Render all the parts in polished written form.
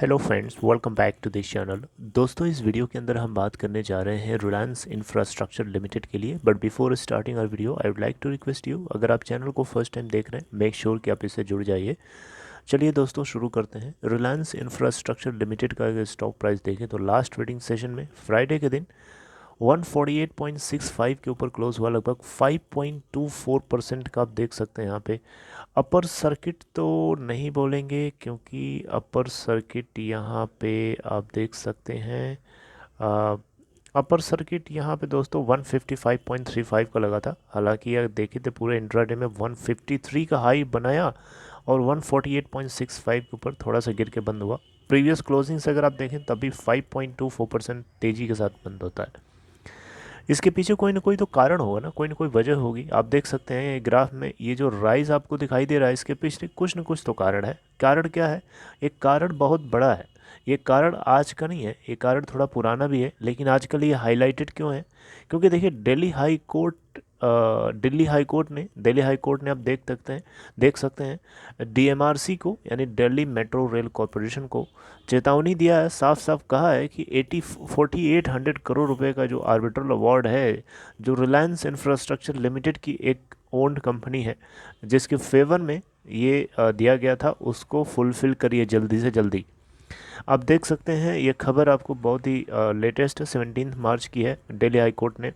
Hello friends, welcome back to this channel. दोस्तों, इस video के अंदर हम बात करने जा रहे हैं रिलायंस इंफ्रास्ट्रक्चर लिमिटेड के लिए। But before starting our video I would like to request you, अगर आप चैनल को फर्स्ट टाइम देख रहे हैं, मेक श्योर कि आप इससे जुड़ जाइए। चलिए दोस्तों, शुरू करते हैं। रिलायंस इंफ्रास्ट्रक्चर लिमिटेड का अगर स्टॉक प्राइस देखें तो लास्ट ट्रेडिंग सेशन में फ्राइडे के दिन 148.65 के ऊपर क्लोज हुआ, लगभग 5.24% का आप देख सकते हैं यहाँ पे। अपर सर्किट तो नहीं बोलेंगे क्योंकि अपर सर्किट यहाँ पे आप देख सकते हैं। अपर सर्किट यहाँ पे दोस्तों 155.35 का लगा था। हालांकि अगर देखे तो पूरे इंट्राडे में 153 का हाई बनाया और 148.65 के ऊपर थोड़ा सा गिर के बंद हुआ। प्रीवियस क्लोजिंग से अगर आप देखें तभी 5.24% तेज़ी के साथ बंद होता है। इसके पीछे कोई ना कोई तो कारण होगा ना, कोई ना कोई वजह होगी। आप देख सकते हैं ग्राफ में ये जो राइज आपको दिखाई दे रहा है, इसके पीछे कुछ ना कुछ तो कारण है। कारण क्या है? एक कारण बहुत बड़ा है। ये कारण आज का नहीं है, ये कारण थोड़ा पुराना भी है, लेकिन आजकल ये हाईलाइटेड क्यों है? क्योंकि देखिए दिल्ली हाई कोर्ट ने आप देख सकते हैं डीएमआरसी को, यानी दिल्ली मेट्रो रेल कॉरपोरेशन को चेतावनी दिया है। साफ साफ कहा है कि 4800 करोड़ रुपए का जो आर्बिट्रल अवार्ड है, जो रिलायंस इंफ्रास्ट्रक्चर लिमिटेड की एक ओन्ड कंपनी है, जिसके फेवर में ये दिया गया था, उसको फुलफिल करिए जल्दी से जल्दी। आप देख सकते हैं ये खबर आपको बहुत ही लेटेस्ट है, 17 मार्च की है। दिल्ली हाई कोर्ट ने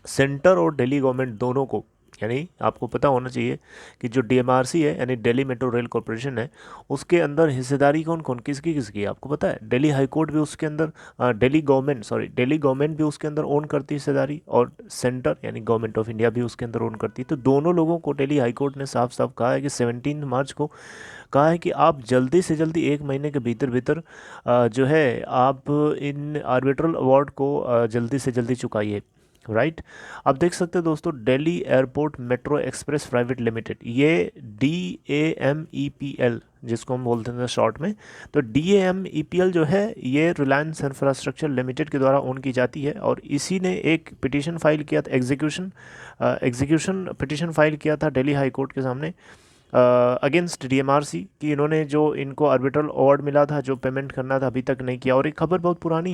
सेंटर और दिल्ली गवर्नमेंट दोनों को, यानी आपको पता होना चाहिए कि जो डीएमआरसी है यानी दिल्ली मेट्रो रेल कॉरपोरेशन है, उसके अंदर हिस्सेदारी कौन कौन किसकी किसकी है आपको पता है? दिल्ली हाई कोर्ट भी उसके अंदर, दिल्ली गवर्नमेंट भी उसके अंदर ओन करती है हिस्सेदारी, और सेंटर यानी गवर्नमेंट ऑफ इंडिया भी उसके अंदर ओन करती है। तो दोनों लोगों को दिल्ली हाई कोर्ट ने साफ साफ कहा है कि 17 मार्च को कहा है कि आप जल्दी से जल्दी 1 महीने के भीतर भीतर जो है आप इन आर्बिट्रल अवार्ड को जल्दी से जल्दी चुकाइए। राइट। आप देख सकते हैं दोस्तों, Delhi airport metro express private limited, ये DAMEPL जिसको हम बोलते हैं शॉर्ट में, तो DAMEPL जो है ये रिलायंस इंफ्रास्ट्रक्चर लिमिटेड के द्वारा ओन की जाती है। और इसी ने एक पिटीशन फाइल किया था, एग्जीक्यूशन पिटीशन फाइल किया था दिल्ली हाई कोर्ट के सामने अगेंस्ट डीएमआरसी, कि इन्होंने जो इनको आर्बिट्रल अवार्ड मिला था, जो पेमेंट करना था, अभी तक नहीं किया। और ये खबर बहुत पुरानी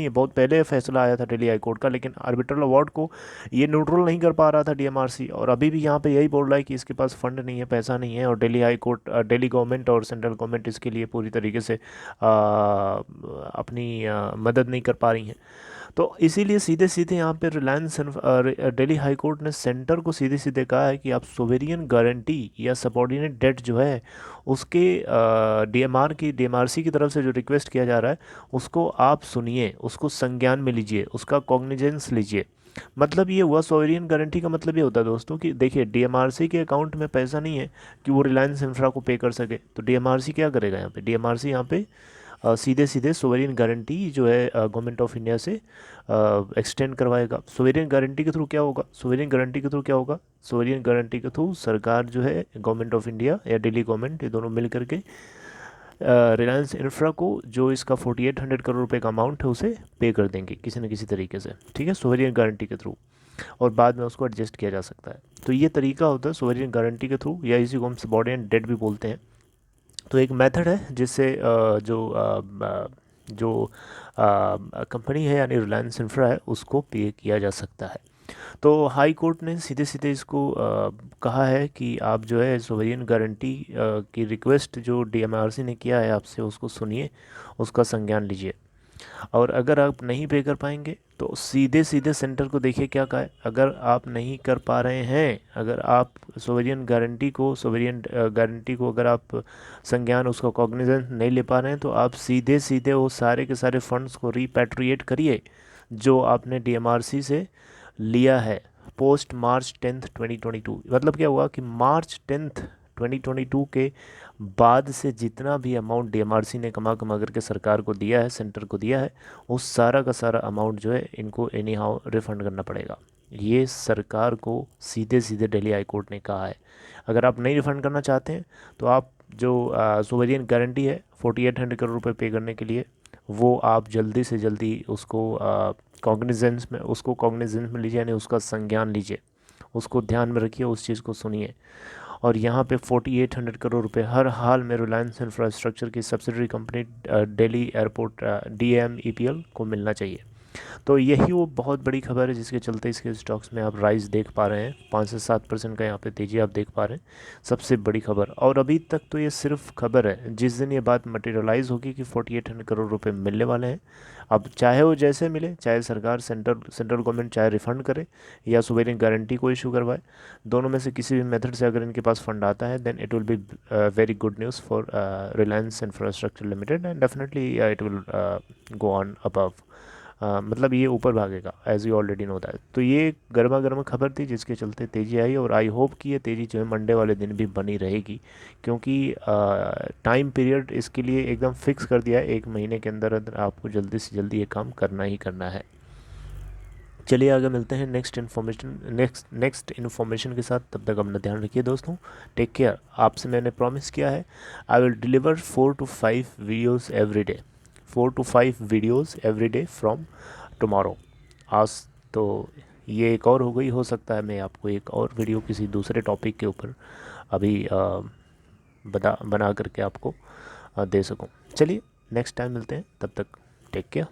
है, बहुत पहले फैसला आया था दिल्ली हाई कोर्ट का, लेकिन आर्बिट्रल अवार्ड को ये न्यूट्रल नहीं कर पा रहा था डीएमआरसी। और अभी भी यहाँ पे यही बोल रहा है कि इसके पास फंड नहीं है, पैसा नहीं है, और दिल्ली गवर्नमेंट और सेंट्रल गवर्नमेंट इसके लिए पूरी तरीके से अपनी मदद नहीं कर पा रही हैं। तो इसीलिए सीधे सीधे यहाँ पे दिल्ली हाई कोर्ट ने सेंटर को सीधे सीधे कहा है कि आप सोवेरियन गारंटी या सबॉर्डिनेट डेट जो है उसके डीएमआरसी की तरफ से जो रिक्वेस्ट किया जा रहा है, उसको आप सुनिए, उसको संज्ञान में लीजिए, उसका कॉग्निजेंस लीजिए। मतलब ये हुआ, सोवेरियन गारंटी का मतलब ये होता है दोस्तों कि देखिए डीएमआरसी के अकाउंट में पैसा नहीं है कि वो रिलायंस इंफ्रा को पे कर सके, तो डीएमआरसी क्या करेगा यहाँ पे? डीएमआरसी यहाँ पे सीधे सीधे सोवेरियन गारंटी जो है गवर्नमेंट ऑफ इंडिया से एक्सटेंड करवाएगा। सोवेरियन गारंटी के थ्रू क्या होगा? सोवेरियन गारंटी के थ्रू सरकार जो है, गवर्नमेंट ऑफ इंडिया या दिल्ली गवर्नमेंट, ये दोनों मिल करके रिलायंस इंफ्रा को जो इसका 4800 करोड़ रुपए का अमाउंट है उसे पे कर देंगे किसी न किसी तरीके से, ठीक है, सोवेरियन गारंटी के थ्रू। और बाद में उसको एडजस्ट किया जा सकता है। तो ये तरीका होता है सोवेरियन गारंटी के थ्रू, या इसी को हम सबॉर्डिनेट डेट भी बोलते हैं। तो एक मेथड है जिससे जो कंपनी है यानी रिलायंस इंफ्रा है उसको पे किया जा सकता है। तो हाई कोर्ट ने सीधे सीधे इसको कहा है कि आप जो है सोवेरियन गारंटी की रिक्वेस्ट जो डीएमआरसी ने किया है आपसे, उसको सुनिए, उसका संज्ञान लीजिए। और अगर आप नहीं पे कर पाएंगे तो सीधे सीधे सेंटर को देखिए क्या कहा है। अगर आप नहीं कर पा रहे हैं, अगर आप सोवेरियन गारंटी को अगर आप संज्ञान, उसका कॉग्निजेंस नहीं ले पा रहे हैं, तो आप सीधे सीधे वो सारे के सारे फंड्स को रिपैट्रिएट करिए जो आपने डीएमआरसी से लिया है पोस्ट मार्च 10 2022। मतलब क्या हुआ कि मार्च 10 2022 के बाद से जितना भी अमाउंट डीएमआरसी ने कमा कमा करके सरकार को दिया है, सेंटर को दिया है, उस सारा का सारा अमाउंट जो है इनको एनी हाउ रिफंड करना पड़ेगा। ये सरकार को सीधे सीधे दिल्ली हाई कोर्ट ने कहा है। अगर आप नहीं रिफंड करना चाहते हैं तो आप जो सोवेरियन गारंटी है 4800 करोड़ रुपए पे करने के लिए, वो आप जल्दी से जल्दी उसको कॉग्निजेंस में लीजिए, यानी उसका संज्ञान लीजिए, उसको ध्यान में रखिए, उस चीज़ को सुनिए। और यहाँ पे 4800 करोड़ रुपए हर हाल में रिलायंस इंफ्रास्ट्रक्चर की subsidiary company Delhi airport DMEPL को मिलना चाहिए। तो यही वो बहुत बड़ी खबर है जिसके चलते इसके स्टॉक्स में आप राइज देख पा रहे हैं, 5 से 7% का यहाँ पे तेजी आप देख पा रहे हैं। सबसे बड़ी खबर, और अभी तक तो ये सिर्फ खबर है, जिस दिन ये बात मटेरियलाइज होगी कि 4800 करोड़ रुपए मिलने वाले हैं, अब चाहे वो जैसे मिले, चाहे सरकार सेंट्रल गवर्नमेंट चाहे रिफंड करे या सुवेरिन गारंटी को इशू करवाए, दोनों में से किसी भी मेथड से अगर इनके पास फंड आता है then it will be very good news for Reliance infrastructure limited and definitely it will go on above. मतलब ये ऊपर भागेगा as you already know that. तो ये गर्मा गर्म खबर थी जिसके चलते तेज़ी आई, और आई होप कि ये तेज़ी जो है मंडे वाले दिन भी बनी रहेगी, क्योंकि टाइम पीरियड इसके लिए एकदम फिक्स कर दिया है, 1 महीने के अंदर अंदर आपको जल्दी से जल्दी ये काम करना ही करना है। चलिए आगे मिलते हैं नेक्स्ट इन्फॉर्मेशन के साथ। तब तक अपना ध्यान रखिए दोस्तों, टेक केयर। आपसे मैंने प्रॉमिस किया है I will deliver 4 to 5 videos every day, 4 to 5 videos every day from tomorrow. आज तो ये एक और हो गई, हो सकता है मैं आपको एक और वीडियो किसी दूसरे टॉपिक के ऊपर अभी बना करके आपको दे सकूं। चलिए नेक्स्ट टाइम मिलते हैं, तब तक टेक केयर।